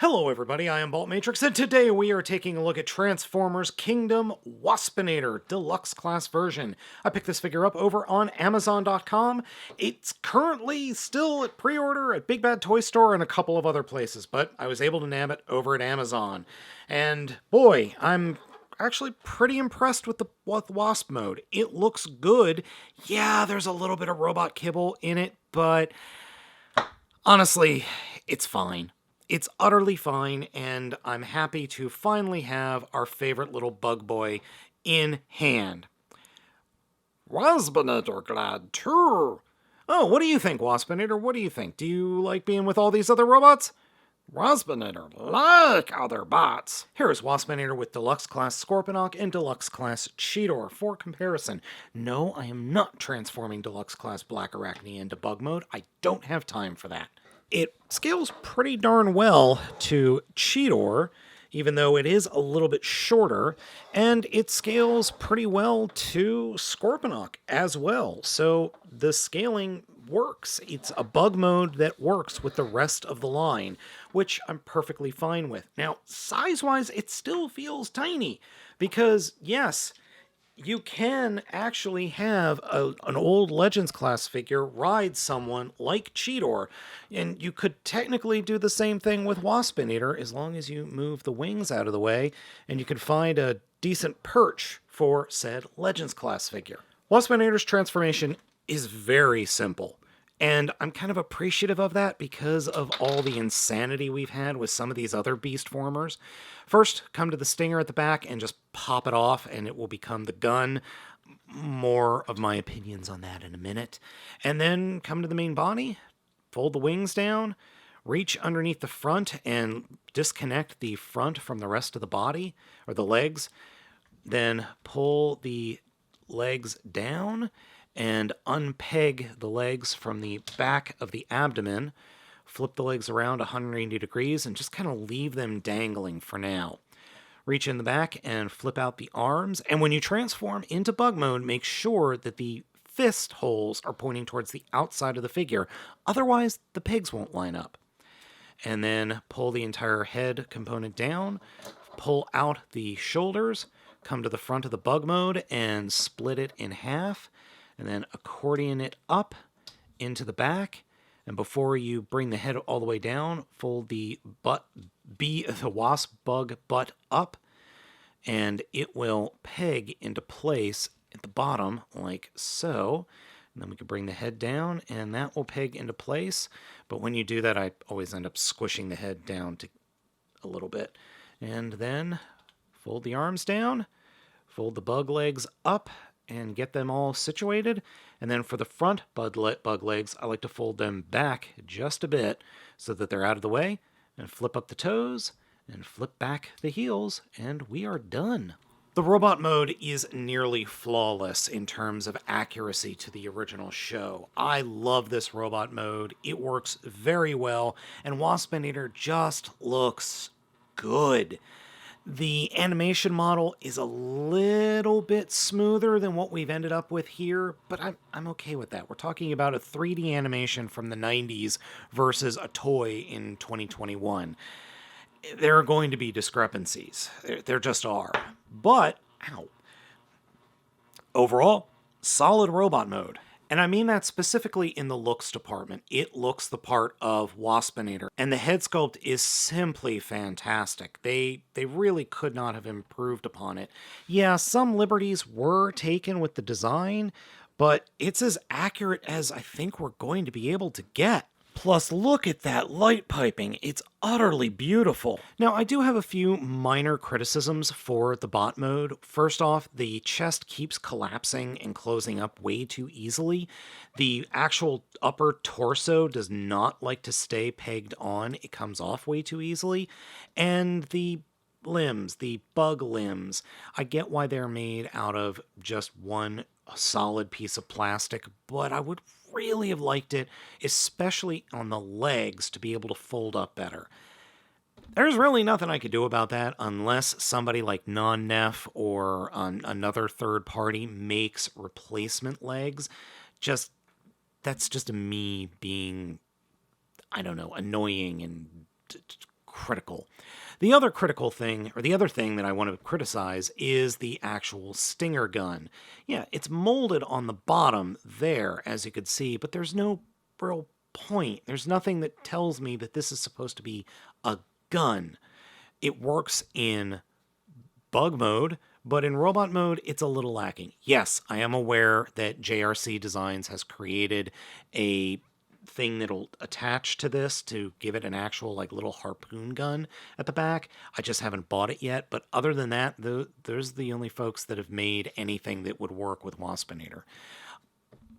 Hello everybody, I am Baltmatrix, and today we are taking a look at Transformers Kingdom Waspinator Deluxe Class version. I picked this figure up over on Amazon.com. It's currently still at pre-order at Big Bad Toy Store and a couple of other places, but I was able to nab it over at Amazon. And boy, I'm actually pretty impressed with the Wasp mode. It looks good. Yeah, there's a little bit of robot kibble in it, but honestly, it's fine. It's utterly fine, and I'm happy to finally have our favorite little bug boy in hand. Waspinator glad too. Oh, what do you think, Waspinator? What do you think? Do you like being with all these other robots? Waspinator like other bots. Here is Waspinator with Deluxe Class Scorponok and Deluxe Class Cheetor for comparison. No, I am not transforming Deluxe Class Black Arachne into bug mode. I don't have time for that. It scales pretty darn well to Cheetor, even though it is a little bit shorter, and it scales pretty well to Scorponok as well. So the scaling works. It's a bug mode that works with the rest of the line, which I'm perfectly fine with. Now, size-wise, it still feels tiny, because yes, you can actually have an old Legends class figure ride someone like Cheetor, and you could technically do the same thing with Waspinator as long as you move the wings out of the way, and you can find a decent perch for said Legends class figure. Waspinator's transformation is very simple. And I'm kind of appreciative of that because of all the insanity we've had with some of these other beast formers. First, come to the stinger at the back and just pop it off and it will become the gun. More of my opinions on that in a minute. And then come to the main body, fold the wings down, reach underneath the front and disconnect the front from the rest of the body, or the legs. Then pull the legs down and unpeg the legs from the back of the abdomen, flip the legs around 180 degrees, and just kind of leave them dangling for now. Reach in the back and flip out the arms, and when you transform into bug mode, make sure that the fist holes are pointing towards the outside of the figure, otherwise the pegs won't line up. And then pull the entire head component down, pull out the shoulders, come to the front of the bug mode and split it in half, and then accordion it up into the back. And before you bring the head all the way down, fold the wasp bug butt up, and it will peg into place at the bottom like so. And then we can bring the head down, and that will peg into place. But when you do that, I always end up squishing the head down a little bit. And then fold the arms down, fold the bug legs up, and get them all situated. And then for the front bug legs, I like to fold them back just a bit so that they're out of the way, and flip up the toes, and flip back the heels, and we are done. The robot mode is nearly flawless in terms of accuracy to the original show. I love this robot mode. It works very well, and Waspinator just looks good. The animation model is a little bit smoother than what we've ended up with here, but I'm okay with that. We're talking about a 3D animation from the 90s versus a toy in 2021. There are going to be discrepancies. There just are. But, overall, solid robot mode. And I mean that specifically in the looks department. It looks the part of Waspinator, and the head sculpt is simply fantastic. They really could not have improved upon it. Yeah, some liberties were taken with the design, but it's as accurate as I think we're going to be able to get. Plus, look at that light piping. It's utterly beautiful. Now, I do have a few minor criticisms for the bot mode. First off, the chest keeps collapsing and closing up way too easily. The actual upper torso does not like to stay pegged on. It comes off way too easily. And the limbs, the bug limbs, I get why they're made out of just one solid piece of plastic, but I would really have liked it, especially on the legs, to be able to fold up better. There's really nothing I could do about that unless somebody like Non-Nef or another third party makes replacement legs. That's just me being, I don't know, annoying and critical. The other critical thing, or the other thing that I want to criticize, is the actual stinger gun. Yeah, it's molded on the bottom there, as you could see, but there's no real point. There's nothing that tells me that this is supposed to be a gun. It works in bug mode, but in robot mode, it's a little lacking. Yes, I am aware that JRC Designs has created a thing that'll attach to this to give it an actual like little harpoon gun at the back. I just haven't bought it yet, but other than that, there's the only folks that have made anything that would work with Waspinator.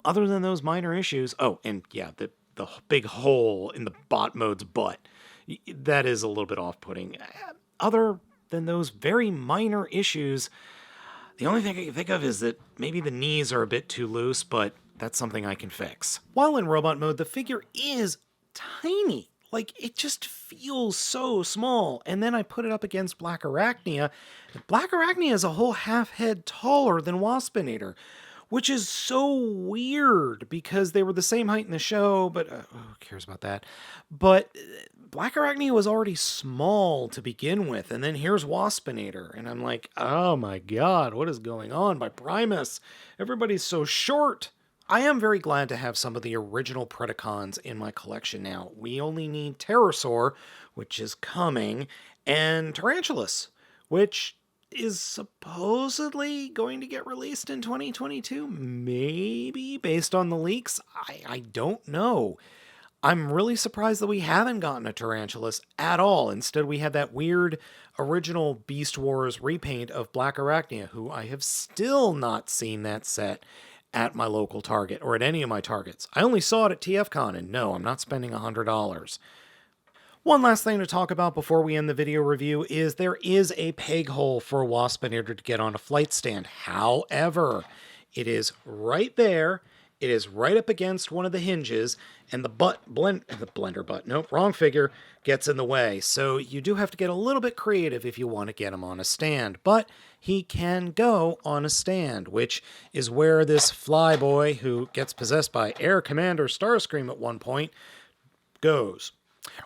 Other than those minor issues, oh, and yeah, the big hole in the bot mode's butt, that is a little bit off-putting. Other than those very minor issues, the only thing I can think of is that maybe the knees are a bit too loose, but that's something I can fix. While in robot mode, the figure is tiny. Like, it just feels so small. And then I put it up against Black Arachnia. Black Arachnia is a whole half head taller than Waspinator, which is so weird because they were the same height in the show, but who cares about that? But Black Arachnia was already small to begin with, and then here's Waspinator, and I'm like, oh my god, what is going on by Primus? Everybody's so short. I am very glad to have some of the original Predacons in my collection now. We only need Pterosaur, which is coming, and Tarantulas, which is supposedly going to get released in 2022, maybe, based on the leaks. I don't know. I'm really surprised that we haven't gotten a Tarantulas at all. Instead, we had that weird original Beast Wars repaint of Black Arachnia, who I have still not seen that set at my local Target, or at any of my Targets. I only saw it at TFCon, and no, I'm not spending $100. One last thing to talk about before we end the video review is there is a peg hole for Waspinator to get on a flight stand. However, it is right there. It is right up against one of the hinges, and the blender butt, nope, wrong figure, gets in the way. So you do have to get a little bit creative if you want to get him on a stand. But he can go on a stand, which is where this flyboy, who gets possessed by Air Commander Starscream at one point, goes.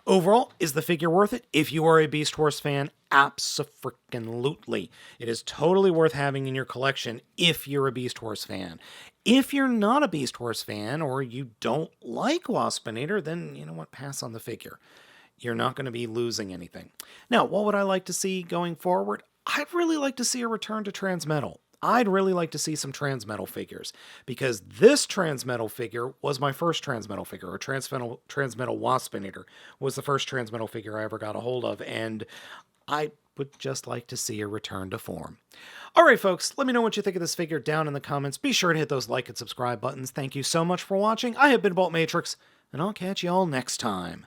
Overall, is the figure worth it? If you are a Beast Wars fan, abso-freaking-lutely. It is totally worth having in your collection if you're a Beast Wars fan. If you're not a Beast Wars fan, or you don't like Waspinator, then, you know what, pass on the figure. You're not going to be losing anything. Now, what would I like to see going forward? I'd really like to see a return to Transmetal. I'd really like to see some Transmetal figures, because this Transmetal figure was my first Transmetal figure, or Transmetal Waspinator was the first Transmetal figure I ever got a hold of, and I would just like to see a return to form. Alright folks, let me know what you think of this figure down in the comments. Be sure to hit those like and subscribe buttons. Thank you so much for watching. I have been Baltmatrix, and I'll catch you all next time.